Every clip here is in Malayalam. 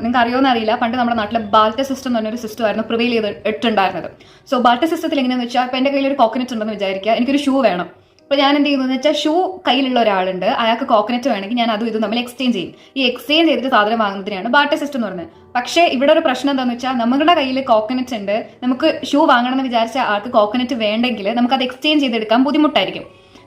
നിങ്ങൾക്ക് അറിയുമെന്ന് അറിയില്ല, പണ്ട് നമ്മുടെ നാട്ടിൽ ബാൾട്ടർ സിസ്റ്റം എന്ന് പറഞ്ഞൊരു സിസ്റ്റം ആയിരുന്നു പ്രിവെയിൽ ചെയ്തിട്ടുണ്ടായിരുന്നത്. സോ ബാൾട്ടർ സിസ്റ്റത്തിൽ എങ്ങനെയാണെന്ന് വെച്ചാൽ ഇപ്പോൾ എൻ്റെ കയ്യിൽ ഒരു കോക്കനറ്റ് ഉണ്ടെന്ന് വിചാരിക്കുക, എനിക്കൊരു ഷൂ വേണം. അപ്പോൾ ഞാൻ എന്ത് ചെയ്യുന്നതെന്ന് വെച്ചാൽ ഷൂ കയ്യിലുള്ള ഒരാളുണ്ട്, അയാൾക്ക് കോക്കനറ്റ് വേണമെങ്കിൽ ഞാൻ അതും ഇതും തമ്മിൽ എക്സ്ചേഞ്ച് ചെയ്യും. ഈ എക്സ്ചേഞ്ച് ചെയ്തിട്ട് സാധനം വാങ്ങുന്നതിനാണ് ബാർട്ടർ സിസ്റ്റം എന്ന് പറയുന്നത്. പക്ഷേ ഇവിടെ ഒരു പ്രശ്നം എന്താണെന്ന് വെച്ചാൽ നമ്മുടെ കയ്യിൽ കോക്കനറ്റ് ഉണ്ട്, നമുക്ക് ഷൂ വാങ്ങണം എന്ന് വിചാരിച്ച ആൾക്ക് കോക്കനറ്റ് വേണ്ടെങ്കിൽ നമുക്കത് എക്സ്ചേഞ്ച് ചെയ്തെടുക്കാൻ ബുദ്ധിമുട്ടായിരിക്കും.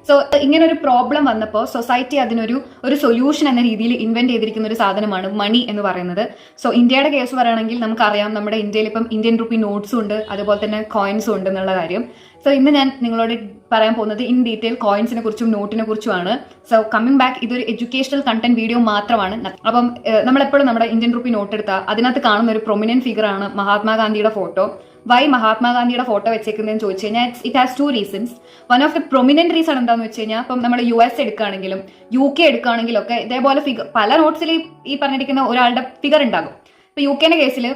സോ ഇങ്ങനെ ഒരു പ്രോബ്ലം വന്നപ്പോൾ സൊസൈറ്റി അതിനൊരു സൊല്യൂഷൻ എന്ന രീതിയിൽ ഇൻവെന്റ് ചെയ്തിരിക്കുന്ന ഒരു സാധനമാണ് മണി എന്ന് പറയുന്നത്. സോ ഇന്ത്യയുടെ കേസ് പറയുകയാണെങ്കിൽ നമുക്കറിയാം, നമ്മുടെ ഇന്ത്യയിൽ ഇപ്പം ഇന്ത്യൻ റുപ്പി നോട്ട്സും ഉണ്ട്, അതുപോലെ തന്നെ കോയിൻസും ഉണ്ട് എന്നുള്ള കാര്യം. സോ ഇന്ന് ഞാൻ നിങ്ങളോട് പറയാൻ പോകുന്നത് ഇൻ ഡീറ്റെയിൽ കോയിൻസിനെ കുറിച്ചും നോട്ടിനെ കുറിച്ചുമാണ്. സോ കമ്മിങ് ബാക്ക്, ഇതൊരു എഡ്യൂക്കേഷണൽ കണ്ടന്റ് വീഡിയോ മാത്രമാണ്. അപ്പം നമ്മളെപ്പോഴും നമ്മുടെ ഇന്ത്യൻ റുപ്പി നോട്ട് എടുത്താൽ അതിനകത്ത് കാണുന്ന ഒരു പ്രൊമിനന്റ് ഫിഗർ ആണ് മഹാത്മാഗാന്ധിയുടെ ഫോട്ടോ. വൈ മഹാത്മാഗാന്ധിയുടെ ഫോട്ടോ വെച്ചേക്കുന്നതെന്ന് ചോദിച്ചു കഴിഞ്ഞാൽ it has 2 reasons. One of the prominent reason എന്താണെന്ന് വെച്ച് കഴിഞ്ഞാൽ, ഇപ്പം നമ്മൾ US എടുക്കുകയാണെങ്കിലും UK എടുക്കുകയാണെങ്കിലും ഒക്കെ ഇതേപോലെ ഫിഗർ പല നോട്ട്സിൽ ഈ പറഞ്ഞിരിക്കുന്ന ഒരാളുടെ ഫിഗർ ഉണ്ടാകും. ഇപ്പൊ UK കേസിൽ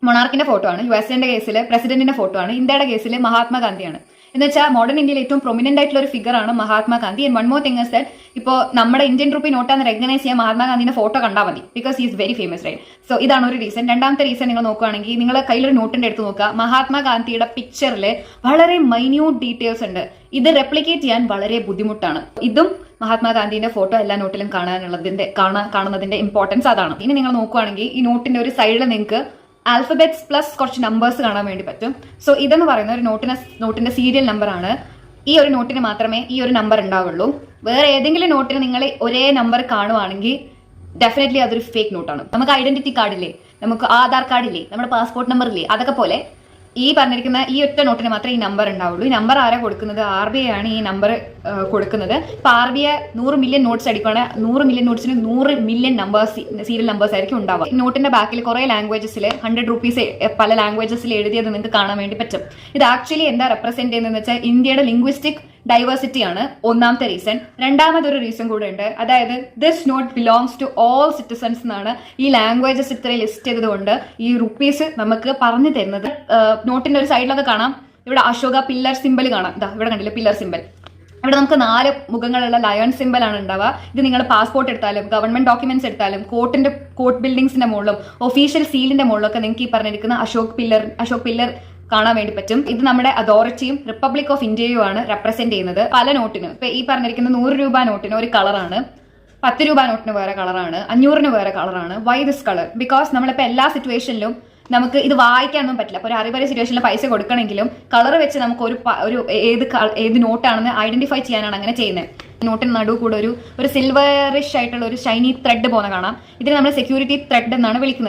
മൊണാർക്കിന്റെ ഫോട്ടോ ആണ്, USA കേസിൽ പ്രസിഡന്റിന്റെ ഫോട്ടോ ആണ്, ഇന്ത്യയുടെ കേസിൽ മഹാത്മാഗാന്ധിയാണ്. എന്ന് വെച്ചാൽ മോഡേൺ ഇന്ത്യയിൽ ഏറ്റവും പ്രൊമിനന്റ് ആയിട്ടുള്ള ഒരു ഫിഗർ ആണ് Mahatma Gandhi. And one more thing is that ഇപ്പോൾ നമ്മുടെ ഇന്ത്യൻ റുപ്പി നോട്ടാന്ന് റെക്കഗ്നൈസ് ചെയ്യാൻ മഹാത്മാഗാന്ധിന്റെ ഫോട്ടോ കണ്ടാൽ മതി, because he is very famous, right? So ഇതാണ് ഒരു റീസൺ. രണ്ടാമത്തെ റീസൺ നിങ്ങൾ നോക്കുകയാണെങ്കിൽ, നിങ്ങൾ കയ്യിലൊരു നോട്ടിന്റെ അടുത്ത് നോക്കുക, മഹാത്മാഗാന്ധിയുടെ പിക്ചറിൽ വളരെ മൈന്യൂട്ട് ഡീറ്റെയിൽസ് ഉണ്ട്. ഇത് റെപ്ലിക്കേറ്റ് ചെയ്യാൻ വളരെ ബുദ്ധിമുട്ടാണ്. ഇതും മഹാത്മാഗാന്ധിന്റെ ഫോട്ടോ എല്ലാ നോട്ടിലും കാണുന്നതിന്റെ ഇമ്പോർട്ടൻസ് അതാണ്. ഇനി നിങ്ങൾ നോക്കുകയാണെങ്കിൽ ഈ നോട്ടിന്റെ ഒരു സൈഡിൽ നിങ്ങൾക്ക് ആൽഫബറ്റ്സ് പ്ലസ് കുറച്ച് നമ്പേഴ്സ് കാണാൻ വേണ്ടി പറ്റും. സോ ഇതെന്ന് പറയുന്ന ഒരു നോട്ടിന്റെ സീരിയൽ നമ്പർ ആണ്. ഈ ഒരു നോട്ടിന് മാത്രമേ ഈ ഒരു നമ്പർ ഉണ്ടാവുള്ളൂ. വേറെ ഏതെങ്കിലും നോട്ടിന് നിങ്ങൾ ഒരേ നമ്പർ കാണുവാണെങ്കിൽ ഡെഫിനറ്റ്ലി അതൊരു ഫേക്ക് നോട്ടാണ്. നമുക്ക് ഐഡന്റിറ്റി കാർഡില്ലേ, നമുക്ക് ആധാർ കാർഡില്ലേ, നമ്മുടെ പാസ്പോർട്ട് നമ്പർ ഇല്ലേ, അതൊക്കെ പോലെ ഈ പറഞ്ഞിരിക്കുന്ന ഈ ഒറ്റ നോട്ടിന് മാത്രമേ ഈ നമ്പർ ഉണ്ടാവുള്ളൂ. ഈ നമ്പർ ആരാ കൊടുക്കുന്നത്? RBI ആണ് ഈ നമ്പർ കൊടുക്കുന്നത്. ഇപ്പൊ RBI 100 മില്യൺ നോട്ട്സ് അടിക്കുകയാണെങ്കിൽ 100 മില്യൺ നോട്ട്സിന് 100 മില്യൺ നമ്പേഴ്സ്, സീരിയൽ നമ്പേഴ്സ് ആയിരിക്കും ഉണ്ടാവുക. നോട്ടിന്റെ ബാക്കിൽ കുറെ ലാംഗ്വേജസിൽ 100 rupees പല ലാംഗ്വേജസിൽ എഴുതിയത് നിങ്ങൾക്ക് കാണാൻ വേണ്ടി പറ്റും. ഇത് ആക്ച്വലി എന്താ റെപ്രസെന്റ് ചെയ്യുന്നതെന്ന് വെച്ചാൽ ഇന്ത്യയുടെ ലിംഗ്വിസ്റ്റിക് ഡൈവേഴ്സിറ്റി ആണ് ഒന്നാമത്തെ റീസൺ. രണ്ടാമതൊരു റീസൺ കൂടെ ഉണ്ട്, അതായത് this note belongs to all citizens എന്നാണ്. ഈ ലാംഗ്വേജസ് ഇത്ര ലിസ്റ്റ് ചെയ്തതുകൊണ്ട് ഈ റുപ്പീസ് നമുക്ക് പറഞ്ഞു തരുന്നത്. നോട്ടിന്റെ ഒരു സൈഡിലൊക്കെ കാണാം, ഇവിടെ അശോക പില്ലർ സിമ്പിൾ കാണാം. ഇതാ ഇവിടെ കണ്ടില്ല പില്ലർ സിമ്പിൾ. ഇവിടെ നമുക്ക് 4 മുഖങ്ങളുള്ള ലയൺ സിമ്പിൾ ആണ് ഉണ്ടാവുക. ഇത് നിങ്ങൾ പാസ്പോർട്ട് എടുത്താലും ഗവൺമെന്റ് ഡോക്യുമെന്റ്സ് എടുത്താലും കോർട്ട് ബിൽഡിംഗ്സിന്റെ മുകളിലും ഒഫീഷ്യൽ സീലിന്റെ മുകളിലൊക്കെ നിങ്ങൾക്ക് ഈ പറഞ്ഞിരിക്കുന്ന അശോക് പില്ലർ കാണാൻ വേണ്ടി പറ്റും. ഇത് നമ്മുടെ അതോറിറ്റിയും റിപ്പബ്ലിക് ഓഫ് ഇന്ത്യയും ആണ് റെപ്രസെന്റ് ചെയ്യുന്നത്. പല നോട്ടിനും ഇപ്പൊ ഈ പറഞ്ഞിരിക്കുന്ന 100 രൂപ നോട്ടിന് ഒരു കളറാണ്, 10 രൂപ നോട്ടിന് വേറെ കളറാണ്, 500-ന് വേറെ കളറാണ്. Why this colour? ബിക്കോസ് നമ്മളിപ്പോൾ എല്ലാ സിറ്റുവേഷനിലും നമുക്ക് ഇത് വായിക്കാനൊന്നും പറ്റില്ല. അപ്പോൾ ഒരു അറിവര സിറ്റുവേഷനിൽ പൈസ കൊടുക്കണമെങ്കിലും കളർ വെച്ച് നമുക്ക് ഒരു ഏത് നോട്ടാണെന്ന് ഐഡന്റിഫൈ ചെയ്യാനാണ് അങ്ങനെ ചെയ്യുന്നത്. നോട്ടിന് നടുവ് കൂടെ ഒരു സിൽവറിഷ് ആയിട്ടുള്ള ഒരു ഷൈനി ത്രെഡ് പോലെ കാണാം. ഇതിന് നമ്മൾ സെക്യൂരിറ്റി ത്രെഡ് എന്നാണ് വിളിക്കുന്നത്.